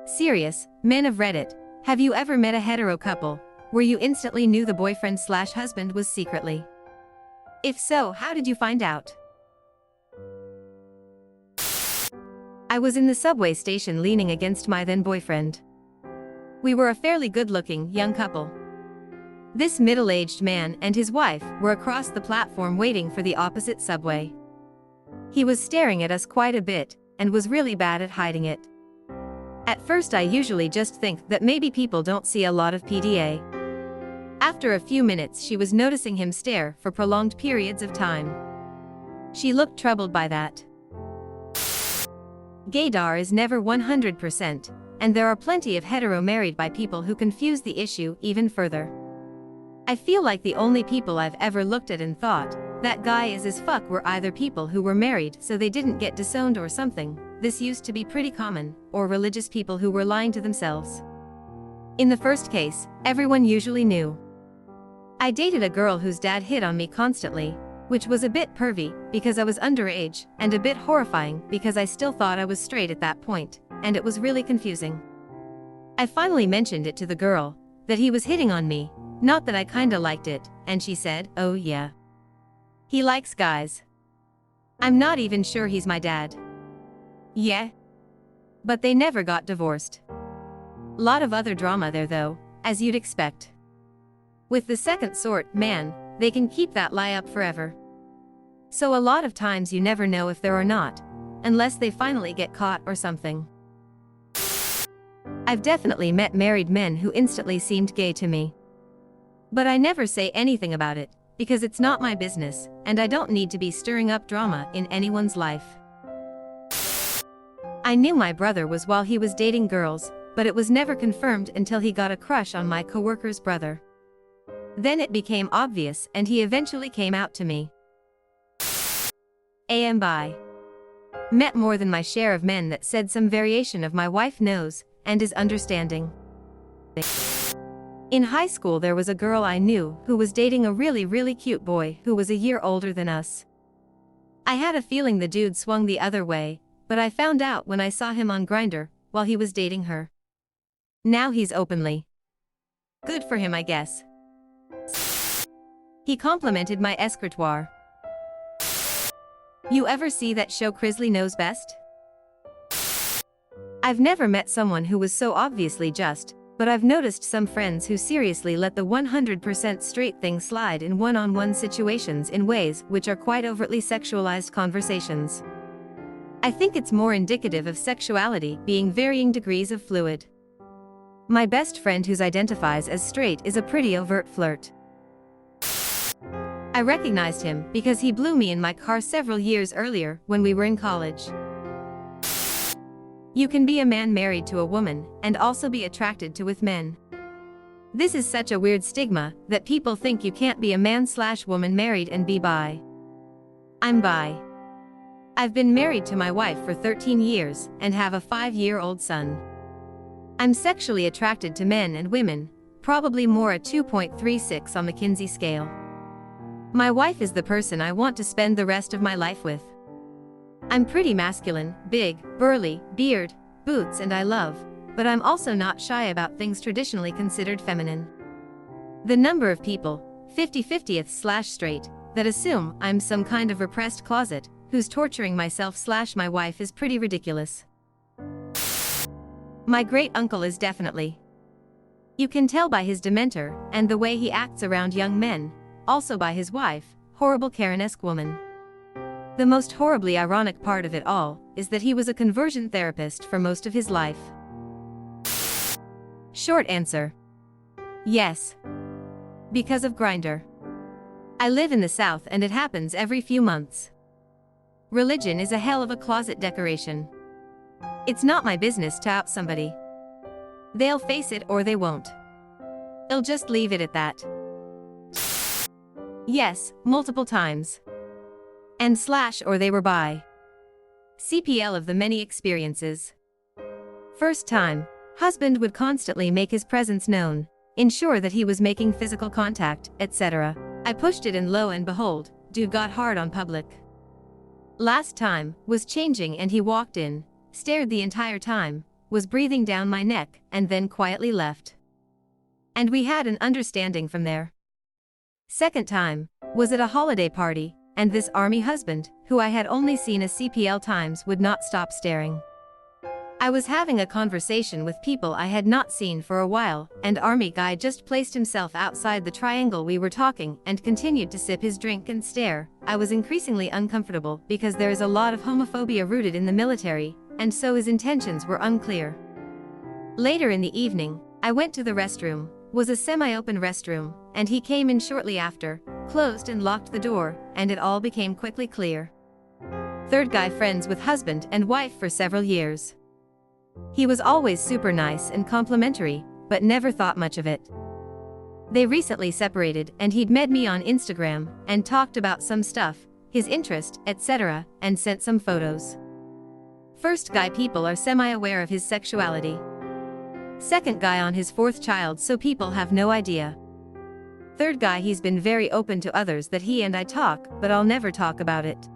Serious, men of Reddit, have you ever met a hetero couple where you instantly knew the boyfriend/husband was secretly? If so, how did you find out? I was in the subway station leaning against my then boyfriend. We were a fairly good-looking, young couple. This middle-aged man and his wife were across the platform waiting for the opposite subway. He was staring at us quite a bit, and was really bad at hiding it. At first I usually just think that maybe people don't see a lot of PDA. After a few minutes she was noticing him stare for prolonged periods of time. She looked troubled by that. Gaydar is never 100%, and there are plenty of hetero married by people who confuse the issue even further. I feel like the only people I've ever looked at and thought, that guy is as fuck, were either people who were married so they didn't get disowned or something, this used to be pretty common, or religious people who were lying to themselves. In the first case, everyone usually knew. I dated a girl whose dad hit on me constantly, which was a bit pervy, because I was underage, and a bit horrifying because I still thought I was straight at that point, and it was really confusing. I finally mentioned it to the girl, that he was hitting on me, not that I kinda liked it, and she said, "Oh yeah. He likes guys. I'm not even sure he's my dad." Yeah. But they never got divorced. Lot of other drama there though, as you'd expect. With the second sort, man, they can keep that lie up forever. So a lot of times you never know if they're or not, unless they finally get caught or something. I've definitely met married men who instantly seemed gay to me. But I never say anything about it, because it's not my business, and I don't need to be stirring up drama in anyone's life. I knew my brother was while he was dating girls, but it was never confirmed until he got a crush on my coworker's brother. Then it became obvious and he eventually came out to me. Am bi. Met more than my share of men that said some variation of my wife knows and is understanding. In high school there was a girl I knew who was dating a really cute boy who was a year older than us. I had a feeling the dude swung the other way, but I found out when I saw him on Grindr while he was dating her. Now he's openly. Good for him, I guess. He complimented my escritoire. You ever see that show Crisley Knows Best? I've never met someone who was so obviously just, but I've noticed some friends who seriously let the 100% straight thing slide in one-on-one situations in ways which are quite overtly sexualized conversations. I think it's more indicative of sexuality being varying degrees of fluid. My best friend who identifies as straight is a pretty overt flirt. I recognized him because he blew me in my car several years earlier when we were in college. You can be a man married to a woman and also be attracted to with men. This is such a weird stigma that people think you can't be a man/woman married and be bi. I'm bi. I've been married to my wife for 13 years and have a 5-year-old son. I'm sexually attracted to men and women, probably more a 2.36 on the Kinsey scale. My wife is the person I want to spend the rest of my life with. I'm pretty masculine, big, burly, beard, boots, and I love, but I'm also not shy about things traditionally considered feminine. The number of people, 50/50th/straight, that assume I'm some kind of repressed closet, who's torturing myself/my wife is pretty ridiculous. My great uncle is definitely. You can tell by his demeanor and the way he acts around young men, also by his wife, horrible Karen-esque woman. The most horribly ironic part of it all is that he was a conversion therapist for most of his life. Short answer. Yes. Because of Grindr. I live in the South and it happens every few months. Religion is a hell of a closet decoration. It's not my business to out somebody. They'll face it or they won't. I'll just leave it at that. Yes, multiple times. And or they were bi. CPL of the many experiences. First time, husband would constantly make his presence known, ensure that he was making physical contact, etc. I pushed it and lo and behold, dude got hard on public. Last time, was changing and he walked in, stared the entire time, was breathing down my neck, and then quietly left. And we had an understanding from there. Second time was at a holiday party, and this army husband, who I had only seen a CPL times, would not stop staring. I was having a conversation with people I had not seen for a while, and army guy just placed himself outside the triangle we were talking and continued to sip his drink and stare. I was increasingly uncomfortable because there is a lot of homophobia rooted in the military, and so his intentions were unclear. Later in the evening, I went to the restroom, was a semi-open restroom, and he came in shortly after, closed and locked the door, and it all became quickly clear. Third guy friends with husband and wife for several years. He was always super nice and complimentary, but never thought much of it. They recently separated and he'd met me on Instagram and talked about some stuff, his interest, etc., and sent some photos. First guy people are semi-aware of his sexuality. Second guy on his fourth child, so people have no idea. Third guy he's been very open to others that he and I talk, but I'll never talk about it.